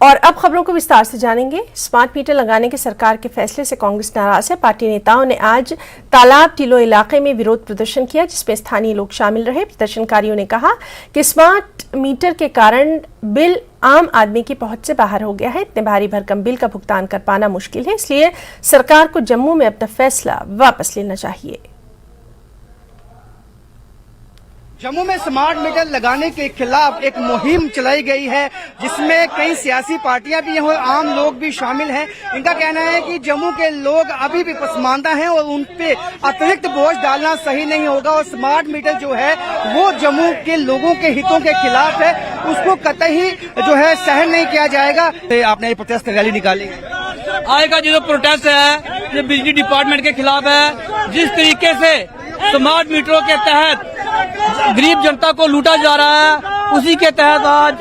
और अब खबरों को विस्तार से जानेंगे। स्मार्ट मीटर लगाने के सरकार के फैसले से कांग्रेस नाराज है। पार्टी नेताओं ने आज तालाब टीलो इलाके में विरोध प्रदर्शन किया, जिसमें स्थानीय लोग शामिल रहे। प्रदर्शनकारियों ने कहा कि स्मार्ट मीटर के कारण बिल आम आदमी की पहुंच से बाहर हो गया है। इतने भारी भरकम बिल का भुगतान कर पाना मुश्किल है, इसलिए सरकार को जम्मू में अपना फैसला वापस लेना चाहिए। जम्मू में स्मार्ट मीटर लगाने के खिलाफ एक मुहिम चलाई गई है, जिसमें कई सियासी पार्टियां भी हैं और आम लोग भी शामिल हैं। इनका कहना है कि जम्मू के लोग अभी भी पसमानदा हैं और उन पे अतिरिक्त बोझ डालना सही नहीं होगा और स्मार्ट मीटर जो है वो जम्मू के लोगों के हितों के खिलाफ है, उसको कतई जो है सहन नहीं किया जाएगा। आपने ये प्रोटेस्ट रैली निकाली, आज का जो प्रोटेस्ट है ये बिजली डिपार्टमेंट के खिलाफ है। जिस तरीके से स्मार्ट मीटरों के तहत गरीब जनता को लूटा जा रहा है, उसी के तहत आज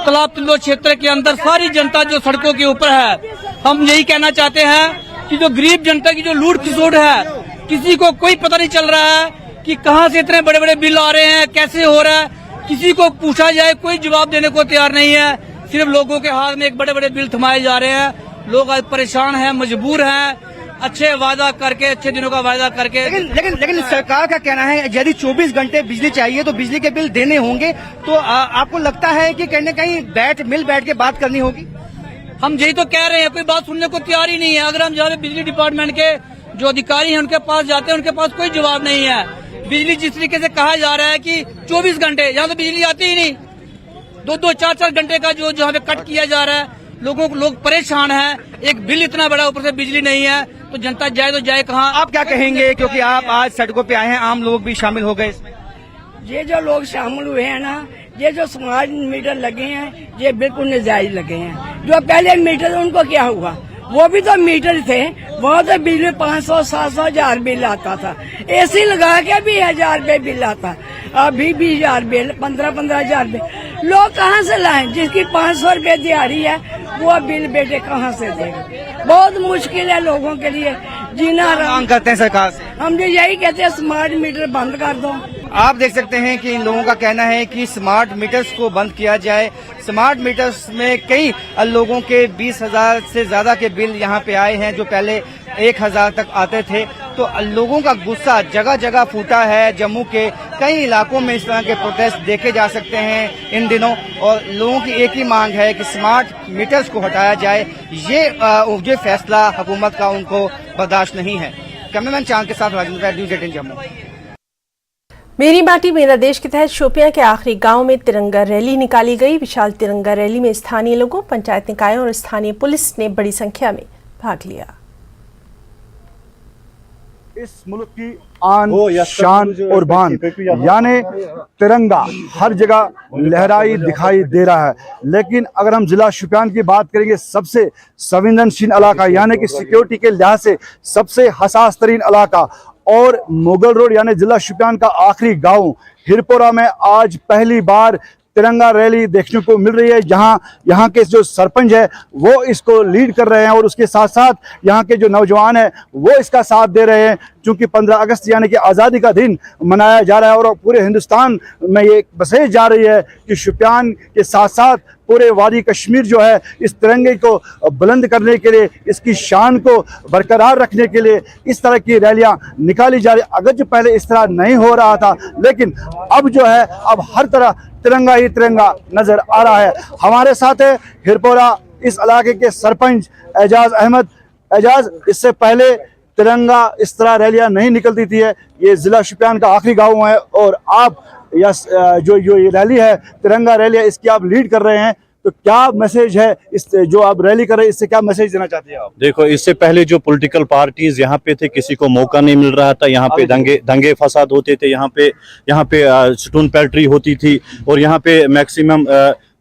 तालाब टीलो क्षेत्र के अंदर सारी जनता जो सड़कों के ऊपर है, हम यही कहना चाहते हैं कि जो गरीब जनता की जो लूट खसोट है, किसी को कोई पता नहीं चल रहा है कि कहां से इतने बड़े बड़े बिल आ रहे हैं, कैसे हो रहा है। किसी को पूछा जाए कोई जवाब देने को तैयार नहीं है। सिर्फ लोगों के हाथ में एक बड़े बड़े बिल थमाए जा रहे हैं। लोग आज परेशान हैं, मजबूर हैं, अच्छे वादा करके, अच्छे दिनों का वादा करके। लेकिन सरकार का कहना है यदि 24 घंटे बिजली चाहिए तो बिजली के बिल देने होंगे। तो आपको लगता है कि कहीं न कहीं मिल बैठ के बात करनी होगी? हम यही तो कह रहे हैं, कोई बात सुनने को तैयार ही नहीं है। अगर हम जहाँ बिजली डिपार्टमेंट के जो अधिकारी हैं उनके पास जाते हैं, उनके पास कोई जवाब नहीं है। बिजली जिस तरीके से कहा जा रहा है कि 24 घंटे, यहाँ तो बिजली आती ही नहीं। 2-2, 4-4 घंटे का जो यहाँ पे कट किया जा रहा है, लोग परेशान हैं। एक बिल इतना बड़ा, ऊपर से बिजली नहीं है, तो जनता जाए तो जाए कहाँ? आप क्या कहेंगे, क्योंकि आप आज सड़कों पे आए हैं, आम लोग भी शामिल हो गए इसमें? ये जो लोग शामिल हुए हैं ना, ये जो स्मार्ट मीटर लगे हैं, ये बिल्कुल नाजायज लगे हैं। जो पहले मीटर उनको क्या हुआ, वो भी तो मीटर थे, वो तो बिल 500, 700, 1000 बिल आता था। एसी लगा के भी 1000 रुपये बिल आता, अभी 20,000 बिल, 15-15,000 बिल। लोग कहाँ से लाएं? जिसकी 500 रुपये दिहाड़ी है वो बिल बेटे कहाँ से देगा? बहुत मुश्किल है लोगों के लिए जीना। मांग करते हैं सरकार से, हम जो यही कहते हैं स्मार्ट मीटर बंद कर दो। आप देख सकते हैं कि इन लोगों का कहना है कि स्मार्ट मीटर्स को बंद किया जाए। स्मार्ट मीटर्स में कई लोगों के 20,000 से ज्यादा के बिल यहाँ पे आए हैं, जो पहले 1,000 तक आते थे। तो लोगों का गुस्सा जगह जगह फूटा है। जम्मू के कई इलाकों में इस तरह के प्रोटेस्ट देखे जा सकते हैं इन दिनों, और लोगों की एक ही मांग है कि स्मार्ट मीटर्स को हटाया जाए। ये फैसला हुकूमत का उनको बर्दाश्त नहीं है। कैमरामैन चांद के साथ राजेंद्र, न्यूज़ 18 जम्मू। मेरी माटी मेरा देश के तहत शोपियां के आखिरी गांव में तिरंगा रैली निकाली गई। विशाल तिरंगा रैली में स्थानीय लोगों, पंचायत निकायों और स्थानीय पुलिस ने बड़ी संख्या में भाग लिया। इस मुल्क की आन, शान और बान यानी तिरंगा हर जगह लहराई दिखाई दे रहा है। लेकिन अगर हम जिला शोपियान की बात करेंगे, सबसे संवेदनशील इलाका यानी कि सिक्योरिटी के लिहाज से सबसे हसास तरीन इलाका और मुगल रोड यानी जिला शोपियान का आखिरी गांव हिरपोरा में आज पहली बार तिरंगा रैली देखने को मिल रही है। जहां यहाँ के जो सरपंच है वो इसको लीड कर रहे हैं और उसके साथ साथ यहाँ के जो नौजवान हैं वो इसका साथ दे रहे हैं, क्योंकि 15 अगस्त यानी कि आज़ादी का दिन मनाया जा रहा है और पूरे हिंदुस्तान में ये मैसेज जा रही है कि शोपियान के साथ साथ पूरे वादी कश्मीर जो है इस तिरंगे को बुलंद करने के लिए, इसकी शान को बरकरार रखने के लिए इस तरह की रैलियां निकाली जा रही। अगर जो पहले इस तरह नहीं हो रहा था, लेकिन अब जो है अब हर तरह तिरंगा ही तिरंगा नजर आ रहा है। हमारे साथ है हिरपोरा इस इलाके के सरपंच एजाज अहमद। एजाज, इससे पहले तिरंगा इस तरह रैलियां नहीं निकलती थी। ये जिला शोपियान का आखिरी गाँव है और आप जो ये रैली है तिरंगा रैली है, इसकी आप लीड कर रहे हैं, तो क्या मैसेज है इस जो आप रैली कर रहे हैं, इससे क्या मैसेज देना चाहते हैं आप? देखो, इससे पहले जो पॉलिटिकल पार्टीज यहाँ पे थे, किसी को मौका नहीं मिल रहा था। यहाँ पे दंगे फसाद होते थे, यहाँ पे स्टोन पैल्ट्री होती थी और यहाँ पे मैक्सिमम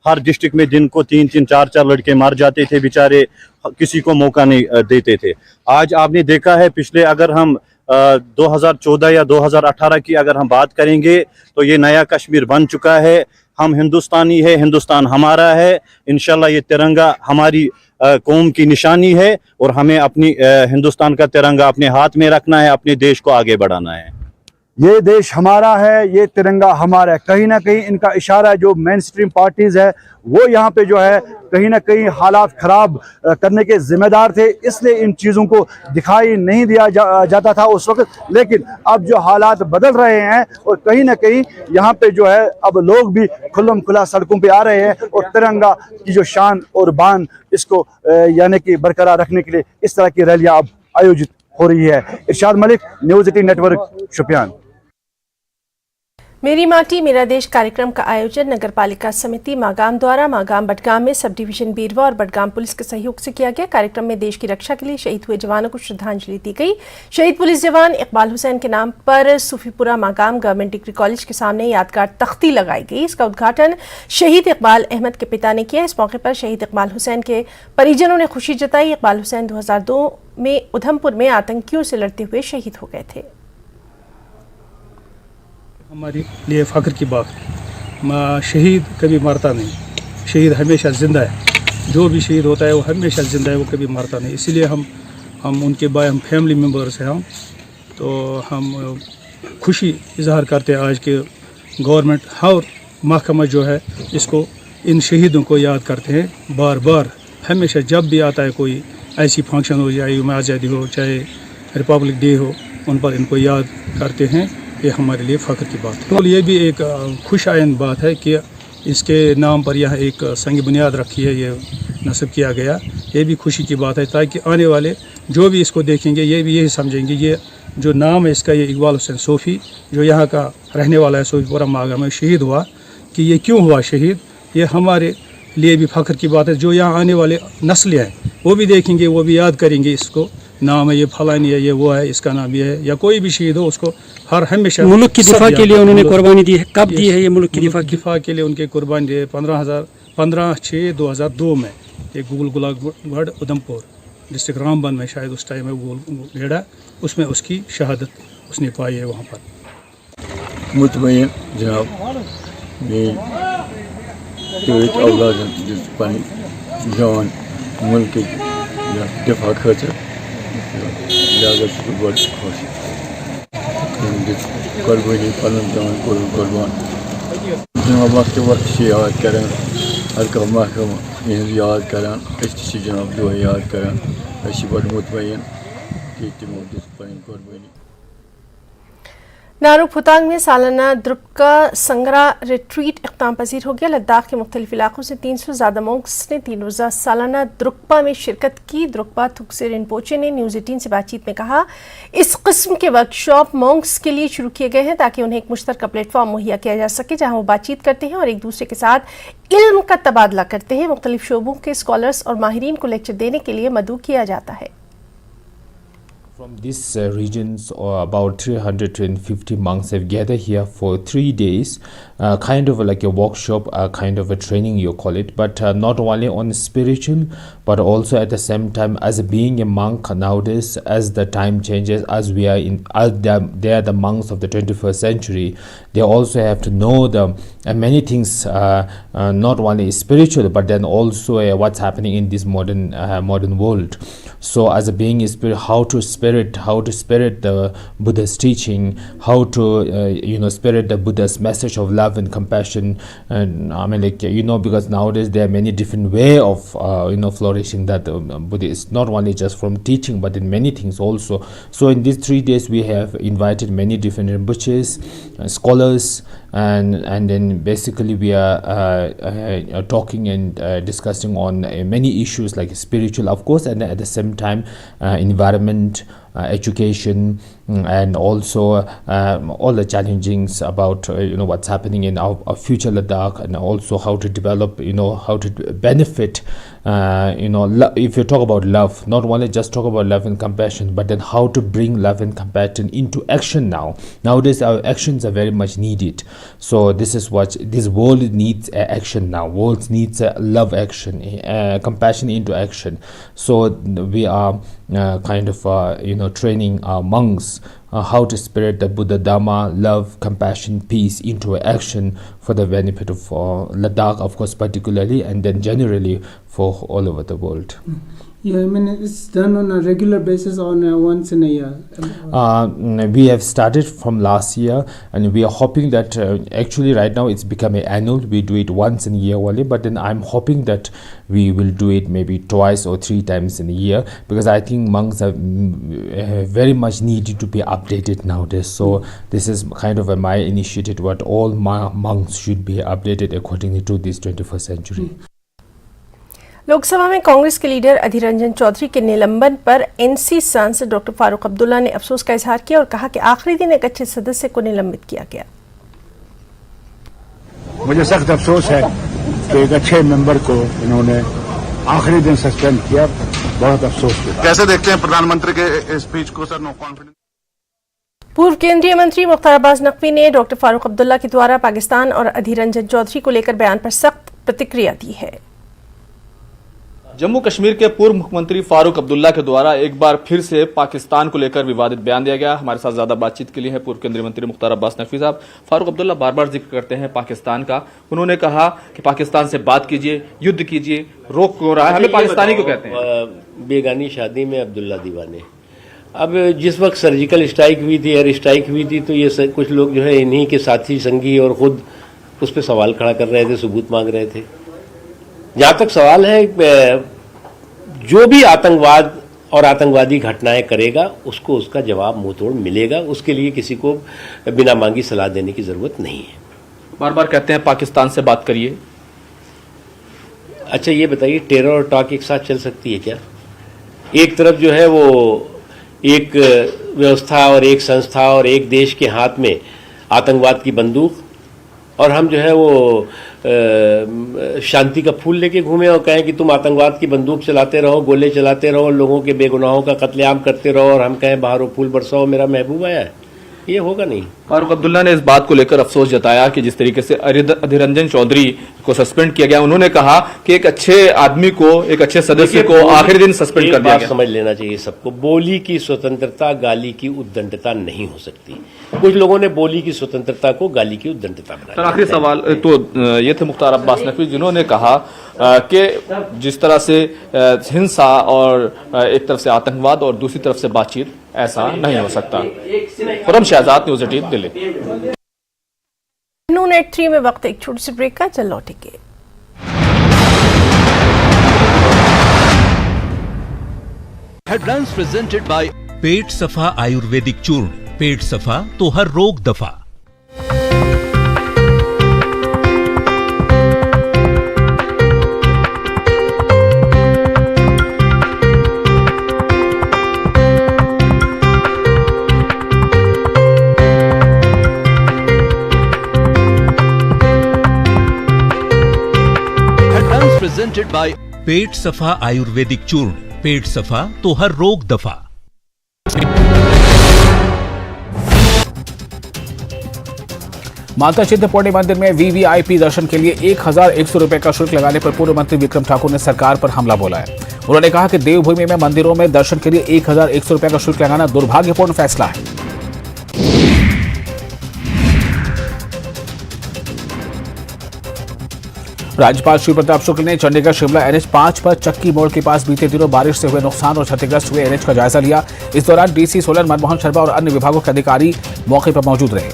हर डिस्ट्रिक्ट में दिन को 3-3, 4-4 लड़के मार जाते थे बेचारे, किसी को मौका नहीं देते थे। आज आपने देखा है पिछले, अगर हम 2014 या 2018 की अगर हम बात करेंगे तो ये नया कश्मीर बन चुका है। हम हिंदुस्तानी है, हिंदुस्तान हमारा है। इंशाल्लाह ये तिरंगा हमारी कौम की निशानी है और हमें अपनी हिंदुस्तान का तिरंगा अपने हाथ में रखना है, अपने देश को आगे बढ़ाना है। ये देश हमारा है, ये तिरंगा हमारा है। कहीं ना कहीं इनका इशारा है जो मेन स्ट्रीम पार्टीज है वो यहाँ पे जो है कहीं ना कहीं हालात खराब करने के जिम्मेदार थे, इसलिए इन चीज़ों को दिखाई नहीं दिया जाता था उस वक्त। लेकिन अब जो हालात बदल रहे हैं और कहीं ना कहीं यहाँ पे जो है अब लोग भी खुल्लम खुला सड़कों पे आ रहे हैं और तिरंगा की जो शान और बान इसको यानी कि बरकरार रखने के लिए इस तरह की रैलियां अब आयोजित हो रही है। इरशाद मलिक, न्यूज़ 18 नेटवर्क, शुपियान। मेरी माटी मेरा देश कार्यक्रम का आयोजन नगर पालिका समिति मागाम द्वारा मागाम बडगाम में सब डिवीजन बीरवा और बडगाम पुलिस के सहयोग से किया गया। कार्यक्रम में देश की रक्षा के लिए शहीद हुए जवानों को श्रद्धांजलि दी गई। शहीद पुलिस जवान इकबाल हुसैन के नाम पर सूफीपुरा मागाम गवर्नमेंट डिग्री कॉलेज के सामने यादगार तख्ती लगाई गई। इसका उद्घाटन शहीद इकबाल अहमद के पिता ने किया। इस मौके पर शहीद इकबाल हुसैन के परिजनों ने खुशी जताई। इकबाल हुसैन 2002 में उधमपुर में आतंकियों से लड़ते हुए शहीद हो गए थे। हमारे लिए फ़ख्र की बात, शहीद कभी मरता नहीं, शहीद हमेशा ज़िंदा है। जो भी शहीद होता है वो हमेशा ज़िंदा है, वो कभी मरता नहीं। इसीलिए हम उनके भाई, हम फैमिली मेम्बर्स हैं। तो हम खुशी इजहार करते हैं आज के गवर्नमेंट और महकमा जो है इसको इन शहीदों को याद करते हैं बार बार। हमेशा जब भी आता है कोई ऐसी फंक्शन हो, चाहे यौम आज़ादी हो, चाहे रिपब्लिक डे हो, उन पर इनको याद करते हैं। ये हमारे लिए फ़ख्र की बात है। तो ये भी एक खुश आयन बात है कि इसके नाम पर यह एक संग बुनियाद रखी है, ये नस्ब किया गया। ये भी खुशी की बात है ताकि आने वाले जो भी इसको देखेंगे ये भी यही समझेंगे ये जो नाम है इसका, ये इकबाल हुसैन सूफ़ी जो यहाँ का रहने वाला है, सूफीपुरा मागाम में शहीद हुआ, कि ये क्यों हुआ शहीद, ये हमारे लिए भी फ़ख्र की बात है। जो यहाँ आने वाले नस्लें हैं वो भी देखेंगे, वो भी याद करेंगे इसको, नाम है ये फलानी है, ये वो है, इसका नाम ये है, या कोई भी शहीद हो उसको हर हमेशा मुल्क की दिफा के लिए उन्होंने कुर्बानी दी है। कब दी है ये मुल्क की दिफा के लिए उनके कुर्बानी दी है 15/6/2002 में। ये गूल गुलागढ़ उधमपुर डिस्ट्रिक्ट रामबन में शायद उस टाइम में गूल गेड़ा, उसमें उसकी शहादत उसने पाई है वहाँ पर। मुतमईन जनाब औलाद जान मुल्क दिफा खतर कुर्बानी पलन जान कुर्बान जनाब वक्त वक्त से याद कर हर कह महकमा याद कर जनाब दुआ याद कर बड़ मुतमईन कि तमो कुर्बानी। नारू फुतांग में सालाना द्रुपका संगरा रिट्रीट इख्ताम पजीर हो गया। लद्दाख के मुख्तलिफ इलाकों से 300 से ज़्यादा मोंक्स ने 3 रोज़ा सालाना द्रुकपा में शिरकत की। द्रुकपा थुकसे रिनपोचे ने न्यूज़ 18 से बातचीत में कहा, इस किस्म के वर्कशॉप मोंक्स के लिए शुरू किए गए हैं ताकि उन्हें एक मुश्तरका प्लेटफॉर्म मुहैया किया जा सके जहाँ वो बातचीत करते हैं और एक दूसरे के साथ इल्म का तबादला करते हैं। मुख्तलिफ शोबों के स्कॉलर्स और माहिरीन को लेक्चर देने के लिए मदऊ किया जाता है। From these regions, about 350 monks have gathered here for 3 days, kind of like a workshop, kind of a training you call it, but not only on spiritual, but also at the same time as being a monk nowadays, as the time changes, as we are in, as they are the monks of the 21st century, they also have to know the many things, not only spiritual, but then also what's happening in this modern world. So as a being a spirit, how to spirit the Buddha's teaching, how to spirit the Buddha's message of love and compassion. And I mean, like, because nowadays there are many different way of flourishing that Buddha is not only just from teaching but in many things also. So in these 3 days we have invited many different Rinpoches, scholars, and then basically we are talking and discussing on many issues like spiritual, of course, and at the same time environment, education, and also all the challenges about what's happening in our future Ladakh, and also how to develop, how to benefit, if you talk about love, not only just talk about love and compassion, but then how to bring love and compassion into action now. Nowadays our actions are very much needed. So this is what this world needs, action now. World needs love action, compassion into action. So we are kind of training our monks how to spirit the Buddha Dharma, love, compassion, peace into action for the benefit of Ladakh, of course, particularly, and then generally for all over the world. Yeah, I mean it's done on a regular basis on once in a year. We have started from last year, and we are hoping that actually right now it's become annual. We do it once in a year only, but then I'm hoping that we will do it maybe twice or 3 times in a year, because I think monks are very much needed to be updated nowadays. So this is kind of my initiative, what all monks should be updated according to this 21st century. Lok Sabha में कांग्रेस के leader Adhir Ranjan Chaudhary के निलंबन पर NC सांसद doctor Farooq Abdullah ने अफसोस का इजहार किया और कहा कि आखिरी दिन एक अच्छे सदस्य को निलंबित किया गया। मुझे सख्त अफसोस है कि एक अच्छे मेंबर को इन्होंने आखिरी दिन सस्पेंड किया, बहुत अफसोस हुआ। कैसे देखते हैं प्रधानमंत्री के स्पीच को सर? No confidence. पूर्व केंद्रीय मंत्री मुख्तार अब्बास नकवी ने डॉक्टर फारूक अब्दुल्ला के द्वारा पाकिस्तान और अधीर रंजन चौधरी को लेकर बयान पर सख्त प्रतिक्रिया दी है। जम्मू कश्मीर के पूर्व मुख्यमंत्री फारूक अब्दुल्ला के द्वारा एक बार फिर से पाकिस्तान को लेकर विवादित बयान दिया गया। हमारे साथ ज्यादा बातचीत के लिए है पूर्व केंद्रीय मंत्री मुख्तार अब्बास नकवी साहब। फारूक अब्दुल्ला बार बार जिक्र करते हैं पाकिस्तान का। उन्होंने कहा कि पाकिस्तान से बात कीजिए, युद्ध कीजिए, रोक क्यों रहा है, हमें पाकिस्तानी क्यों कहते हैं? बेगानी शादी में अब्दुल्ला दीवाने। अब जिस वक्त सर्जिकल स्ट्राइक हुई थी, एयर स्ट्राइक हुई थी, तो ये कुछ लोग जो है इन्हीं के साथी संगी और खुद उस पर सवाल खड़ा कर रहे थे, सबूत मांग रहे थे। जहां तक सवाल है, जो भी आतंकवाद और आतंकवादी घटनाएं करेगा उसको उसका जवाब मुंहतोड़ मिलेगा। उसके लिए किसी को बिना मांगी सलाह देने की जरूरत नहीं है। बार बार कहते हैं पाकिस्तान से बात करिए। अच्छा ये बताइए, टेरर और टॉक एक साथ चल सकती है क्या? एक तरफ जो है वो एक व्यवस्था और एक संस्था और एक देश के हाथ में आतंकवाद की बंदूक, और हम जो है वो शांति का फूल लेके घूमे और कहें कि तुम आतंकवाद की बंदूक चलाते रहो, गोले चलाते रहो, लोगों के बेगुनाहों का कत्लेआम करते रहो, और हम कहें बाहरों फूल बरसाओ, मेरा महबूब आया है। ये होगा नहीं। फारूक अब्दुल्ला ने इस बात को लेकर अफसोस जताया कि जिस तरीके से अधीर रंजन चौधरी को सस्पेंड किया गया, उन्होंने कहा कि एक अच्छे आदमी को, एक अच्छे सदस्य को आखिरी दिन सस्पेंड कर दिया गया। समझ लेना चाहिए सबको, बोली की स्वतंत्रता गाली की उद्दंडता नहीं हो सकती। कुछ लोगों ने बोली की स्वतंत्रता को गाली की उद्दंडता बनाया। आखिरी सवाल तो ये थे मुख्तार अब्बास नकवी, जिन्होंने कहा कि जिस तरह से हिंसा और एक तरफ से आतंकवाद और दूसरी तरफ से बातचीत, ऐसा नहीं हो सकता। खुरम शहजाद, न्यूज़ 18 दिल्ली। नून एट 3 में वक्त एक छोटी सी ब्रेक का, चल लौटेंगे। हेडलाइंस प्रेजेंटेड बाय पेट सफा आयुर्वेदिक चूर्ण। पेट सफा तो हर रोग दफा। प्रेजेंटेड बाय पेट सफा आयुर्वेदिक चूर्ण। पेट सफा तो हर रोग दफा। माता चिंतपूर्णी मंदिर में वीवीआईपी दर्शन के लिए 1100 रुपए का शुल्क लगाने पर पूर्व मंत्री विक्रम ठाकुर ने सरकार पर हमला बोला है। उन्होंने कहा कि देवभूमि में मंदिरों में दर्शन के लिए 1100 रुपए का शुल्क लगाना दुर्भाग्यपूर्ण फैसला है। राज्यपाल श्री प्रताप शुक्ल ने चंडीगढ़ शिमला NH 5 पर चक्की मोड़ के पास बीते दिनों बारिश से हुए नुकसान और क्षतिग्रस्त हुए NH का जायजा लिया। इस दौरान डीसी सोलन मनमोहन शर्मा और अन्य विभागों के अधिकारी मौके पर मौजूद रहे।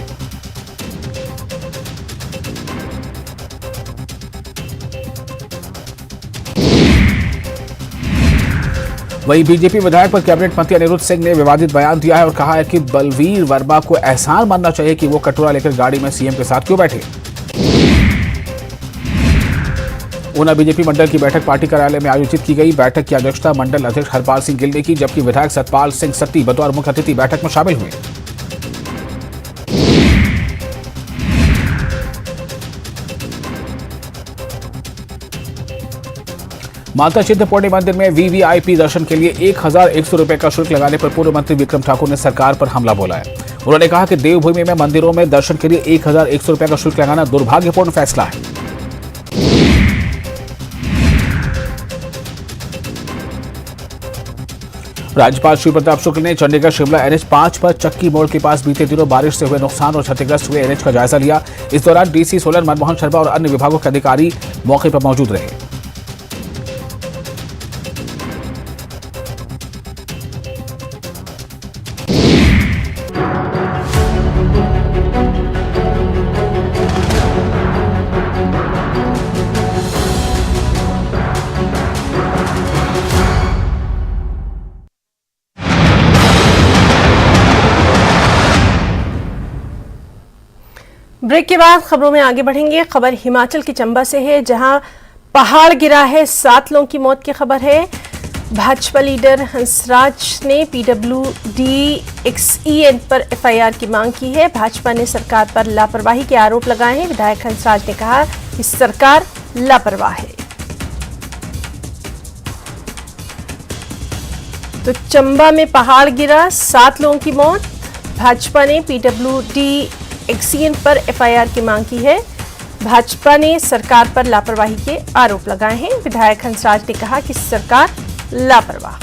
वहीं बीजेपी विधायक पर कैबिनेट मंत्री अनिरुद्ध सिंह ने विवादित बयान दिया है और कहा है कि बलवीर वर्मा को एहसान मानना चाहिए कि वो कटोरा लेकर गाड़ी में सीएम के साथ क्यों बैठे। ऊना बीजेपी मंडल की बैठक पार्टी कार्यालय में आयोजित की गई। बैठक की अध्यक्षता मंडल अध्यक्ष हरपाल सिंह गिल ने की, जबकि विधायक सतपाल सिंह सत्ती बतौर मुख्य अतिथि बैठक में शामिल हुए। माता चिंतपूर्णी मंदिर में वीवीआईपी दर्शन के लिए 1100 रुपए का शुल्क लगाने पर पूर्व मंत्री विक्रम ठाकुर ने सरकार पर हमला बोला है। उन्होंने कहा कि देवभूमि में मंदिरों में दर्शन के लिए 1100 रुपए का शुल्क लगाना दुर्भाग्यपूर्ण फैसला है। राज्यपाल श्री प्रताप शुक्ल ने चंडीगढ़ शिमला NH 5 पर चक्की मोड़ के पास बीते दिनों बारिश से हुए नुकसान और क्षतिग्रस्त हुए NH का जायजा लिया। इस दौरान डीसी सोलन मनमोहन शर्मा और अन्य विभागों के अधिकारी मौके पर मौजूद रहे। ब्रेक के बाद खबरों में आगे बढ़ेंगे। खबर हिमाचल के चंबा से है, जहां पहाड़ गिरा है, 7 लोगों की मौत की खबर है। भाजपा लीडर हंसराज ने PWD-XEN पर FIR की मांग की है। भाजपा ने सरकार पर लापरवाही के आरोप लगाए हैं। विधायक हंसराज ने कहा कि सरकार लापरवाह है। तो चंबा में पहाड़ गिरा, 7 लोगों की मौत। भाजपा ने PWD-XEN पर FIR की मांग की है। भाजपा ने सरकार पर लापरवाही के आरोप लगाए हैं। विधायक हंसराज ने कहा कि सरकार लापरवाह।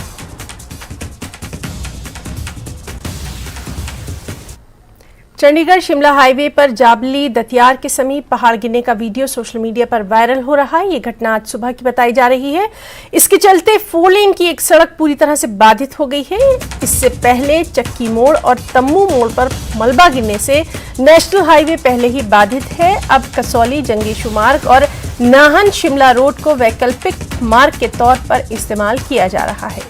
चंडीगढ़ शिमला हाईवे पर जाबली दतियार के समीप पहाड़ गिरने का वीडियो सोशल मीडिया पर वायरल हो रहा है। ये घटना आज सुबह की बताई जा रही है। इसके चलते 4 लेन की एक सड़क पूरी तरह से बाधित हो गई है। इससे पहले चक्की मोड़ और तम्मू मोड़ पर मलबा गिरने से नेशनल हाईवे पहले ही बाधित है। अब कसौली जंगीशु मार्ग और नाहन शिमला रोड को वैकल्पिक मार्ग के तौर पर इस्तेमाल किया जा रहा है।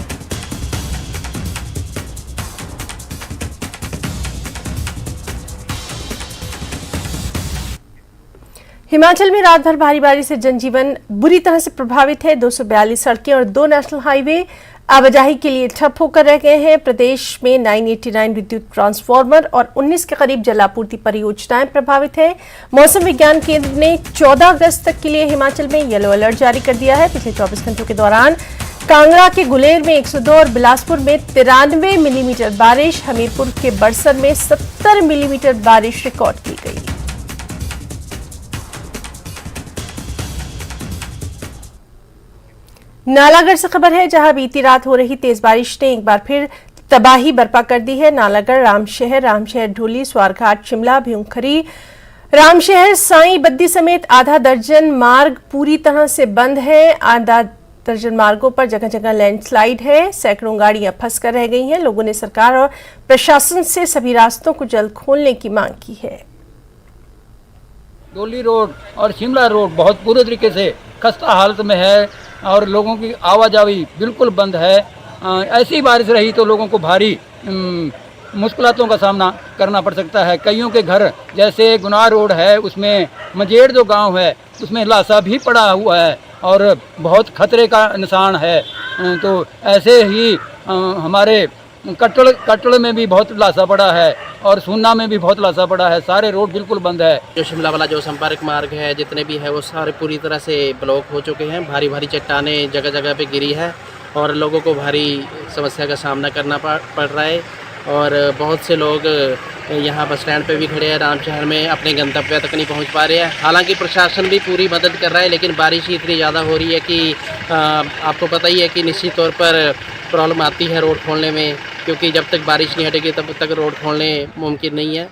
हिमाचल में रात भर भारी बारिश से जनजीवन बुरी तरह से प्रभावित है। 242 सड़कें और 2 नेशनल हाईवे आवाजाही के लिए ठप होकर रह गए हैं। प्रदेश में 989 विद्युत ट्रांसफार्मर और 19 के करीब जलापूर्ति परियोजनाएं प्रभावित है। मौसम विज्ञान केंद्र ने 14 अगस्त तक के लिए हिमाचल में येलो अलर्ट जारी कर दिया है। पिछले 24 घंटों के दौरान कांगड़ा के गुलेर में 102 और बिलासपुर में 93 मिलीमीटर बारिश, हमीरपुर के बड़सर में 70 मिलीमीटर बारिश रिकॉर्ड की गई। नालागढ़ से खबर है, जहां बीती रात हो रही तेज बारिश ने एक बार फिर तबाही बर्पा कर दी है। नालागढ़, रामशहर ढोली, स्वारघाट, शिमला, भ्यूंखरी, रामशहर, साई बद्दी समेत आधा दर्जन मार्ग पूरी तरह से बंद है। आधा दर्जन मार्गों पर जगह जगह लैंडस्लाइड है। सैकड़ों गाड़ियां फंसकर रह गई हैं। लोगों ने सरकार और प्रशासन से सभी रास्तों को जल्द खोलने की मांग की है। डोली रोड और शिमला रोड बहुत बुरे तरीके से खस्ता हालत में है और लोगों की आवाजाही बिल्कुल बंद है। ऐसी बारिश रही तो लोगों को भारी मुश्किलों का सामना करना पड़ सकता है। कईयों के घर, जैसे गुनाह रोड है, उसमें मजेड़ जो गांव है उसमें लाशा भी पड़ा हुआ है और बहुत खतरे का निशान है। तो ऐसे ही हमारे कटड़ में भी बहुत लाशा पड़ा है और सूना में भी बहुत लाशा पड़ा है। सारे रोड बिल्कुल बंद है। जो शिमला वाला जो संपर्क मार्ग है, जितने भी है वो सारे पूरी तरह से ब्लॉक हो चुके हैं। भारी भारी चट्टानें जगह जगह पे गिरी है और लोगों को भारी समस्या का सामना करना पड़ रहा है। और बहुत से लोग यहाँ बस स्टैंड पे भी खड़े हैं, रामशहर में अपने गंतव्य तक नहीं पहुँच पा रहे हैं। हालांकि प्रशासन भी पूरी मदद कर रहा है, लेकिन बारिश ही इतनी ज़्यादा हो रही है कि आपको पता ही है कि निश्चित तौर पर प्रॉब्लम आती है रोड खोलने में, क्योंकि जब तक बारिश नहीं हटेगी तब तक रोड खोलने मुमकिन नहीं है।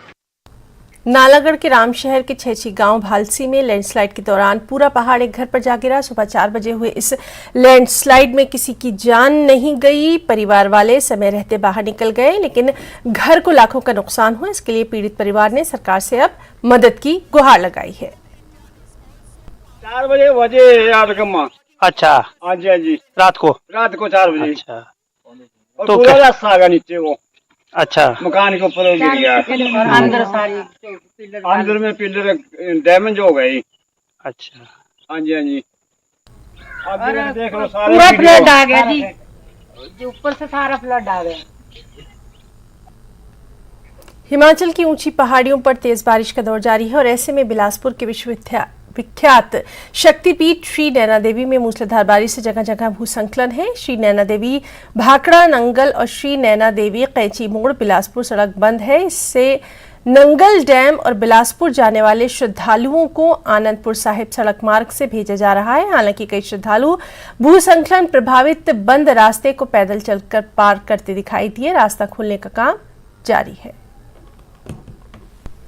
नालागढ़ के रामशहर के छेछी गांव भालसी में लैंडस्लाइड के दौरान पूरा पहाड़ एक घर पर जा गिरा। सुबह 4 बजे हुए इस लैंडस्लाइड में किसी की जान नहीं गई। परिवार वाले समय रहते बाहर निकल गए, लेकिन घर को लाखों का नुकसान हुआ। इसके लिए पीड़ित परिवार ने सरकार से अब मदद की गुहार लगाई है। 4 बजे बजे आदगम्मा। अच्छा, हाँ जी, हाँ जी, रात को 4 बजे। अच्छा, और तो पूरा रास्ता आ गया नीचे वो। अच्छा, मकान के ऊपर गिर गया। अंदर में पिलर डैमेज हो गई। अच्छा, हाँ जी, हाँ जी। और देख लो सारे पूरा फ्लड आ गया जी, जो ऊपर से सारा फ्लड आ गया। हिमाचल की ऊंची पहाड़ियों पर तेज बारिश का दौर जारी है और ऐसे में बिलासपुर के विख्यात शक्तिपीठ श्री नैना देवी में मूसलाधार बारिश से जगह जगह भूस्खलन है। श्री नैना देवी, भाखड़ा, नंगल और श्री नैना देवी कैची मोड़ बिलासपुर सड़क बंद है। इससे नंगल डैम और बिलासपुर जाने वाले श्रद्धालुओं को आनंदपुर साहिब सड़क मार्ग से भेजा जा रहा है। हालांकि कई श्रद्धालु भूस्खलन प्रभावित बंद रास्ते को पैदल चलकर पार करते दिखाई दिए। रास्ता खोलने का काम जारी है।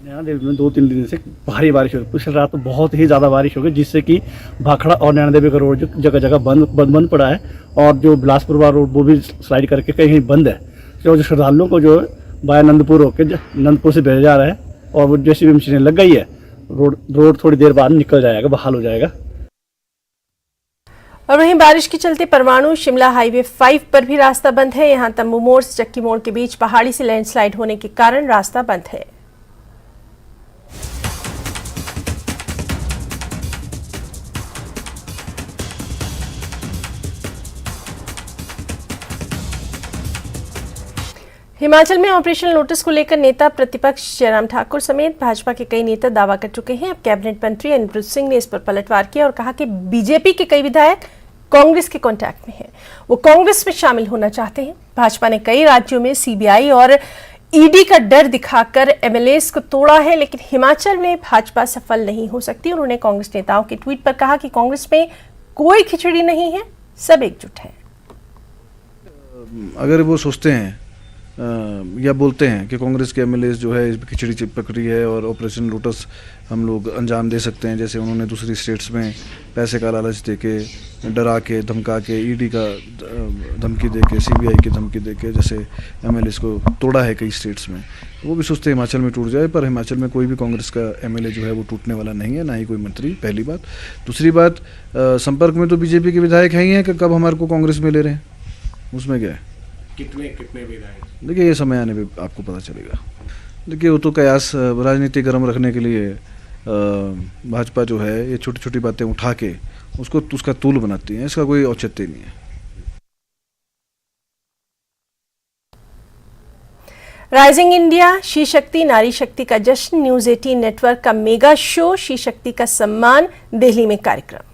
नैना देवी में 2-3 दिन से भारी बारिश हो रही। पिछली रात तो बहुत ही ज़्यादा बारिश हो गई, जिससे कि भाखड़ा और नैना देवी का रोड जगह जगह बंद पड़ा है और जो बिलासपुर वाला रोड वो भी स्लाइड करके कहीं बंद है। जो श्रद्धालुओं को जो बाया नंदपुर होकर नंदपुर से भेजा जा रहा है और वो जेसीबी मशीनें लग गई है। रोड थोड़ी देर बाद निकल जाएगा, बहाल हो जाएगा। और वहीं बारिश के चलते परवाणु शिमला हाईवे 5 पर भी रास्ता बंद है। यहां तंबू मोड़ से चक्की मोड़ के बीच पहाड़ी से लैंडस्लाइड होने के कारण रास्ता बंद है। हिमाचल में ऑपरेशन लोटस को लेकर नेता प्रतिपक्ष जयराम ठाकुर समेत भाजपा के कई नेता दावा कर चुके हैं। अब कैबिनेट मंत्री अनिरुद्ध सिंह ने इस पर पलटवार किया और कहा कि बीजेपी के कई विधायक कांग्रेस के कांटेक्ट में हैं, वो कांग्रेस में शामिल होना चाहते हैं। भाजपा ने कई राज्यों में सीबीआई और ईडी का डर दिखाकर एमएलएस को तोड़ा है, लेकिन हिमाचल में भाजपा सफल नहीं हो सकती। उन्होंने कांग्रेस नेताओं के ट्वीट पर कहा कि कांग्रेस में कोई खिचड़ी नहीं है, सब एकजुट है। अगर वो सोचते हैं या बोलते हैं कि कांग्रेस के एमएलए जो है इस खिचड़ी चिपक रही है और ऑपरेशन लोटस हम लोग अंजाम दे सकते हैं, जैसे उन्होंने दूसरी स्टेट्स में पैसे का लालच देके, डरा के, धमका के, ईडी का धमकी देके, सीबीआई की धमकी देके जैसे एमएलए को तोड़ा है कई स्टेट्स में, वो भी सोचते हैं हिमाचल में टूट जाए। पर हिमाचल में कोई भी कांग्रेस का एमएलए जो है वो टूटने वाला नहीं है, ना ही कोई मंत्री, पहली बात। दूसरी बात, संपर्क में तो बीजेपी के विधायक हैं ही हैं कि कब हमारे को कांग्रेस में ले रहे हैं, उसमें क्या है। कितने विधायक? देखिए ये समय आने पे आपको पता चलेगा। देखिए वो तो कयास राजनीति गर्म रखने के लिए भाजपा जो है ये छोटी छोटी बातें उठा के उसका तूल बनाती है, इसका कोई औचित्य नहीं है। राइजिंग इंडिया शी शक्ति नारी शक्ति का जश्न, न्यूज 18 नेटवर्क का मेगा शो शी शक्ति का सम्मान, दिल्ली में कार्यक्रम।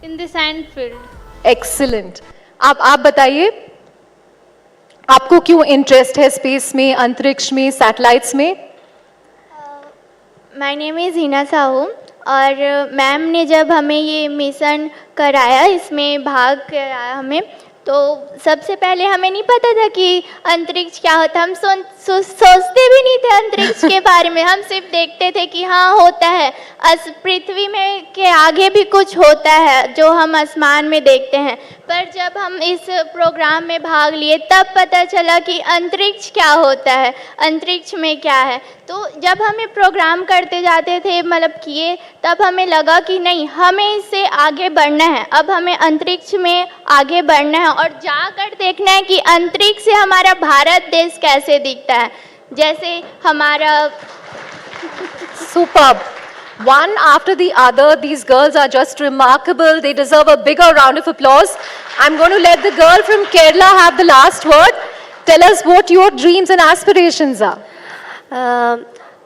In the science field. Excellent. आप बताइए, आपको क्यों इंटरेस्ट है स्पेस में, अंतरिक्ष में, सैटेलाइट्स में? My name is Hina Sahu और मैम ने जब हमें ये मिशन कराया, इसमें भाग कराया हमें, तो सबसे पहले हमें नहीं पता था कि अंतरिक्ष क्या होता। हम सोचते भी नहीं थे अंतरिक्ष के बारे में। हम सिर्फ देखते थे कि हाँ होता है, पृथ्वी में के आगे भी कुछ होता है जो हम आसमान में देखते हैं। पर जब हम इस प्रोग्राम में भाग लिए तब पता चला कि अंतरिक्ष क्या होता है, अंतरिक्ष में क्या है। तो जब हम ये प्रोग्राम करते जाते थे, मतलब किए, तब हमें लगा कि नहीं, हमें इससे आगे बढ़ना है। अब हमें अंतरिक्ष में आगे बढ़ना है और जाकर देखना है कि अंतरिक्ष से हमारा भारत देश कैसे दिखता है। जैसे हमारा Superb. One after the other, these girls are just remarkable. They deserve a bigger round of applause. I'm going to let the girl from Kerala have the last word. Tell us what your dreams and aspirations are.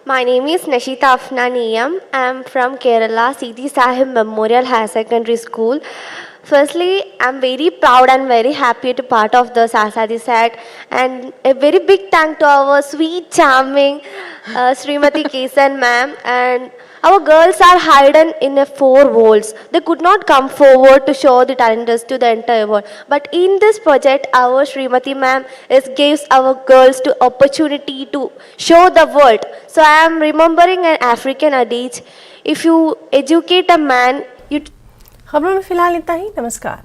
My name is Nashita Afnaniyam. I'm from Kerala, Sidi Sahib Memorial Higher Secondary School. Firstly, I'm very proud and very happy to be part of the Sasadi set, and a very big thank to our sweet, charming Srimati Kesan ma'am. And our girls are hidden in a 4 walls. They could not come forward to show the talents to the entire world. But in this project, our Srimati ma'am gives our girls the opportunity to show the world. So I am remembering an African adage: if you educate a man, you. खबरों में फिलहाल इतना ही। नमस्कार।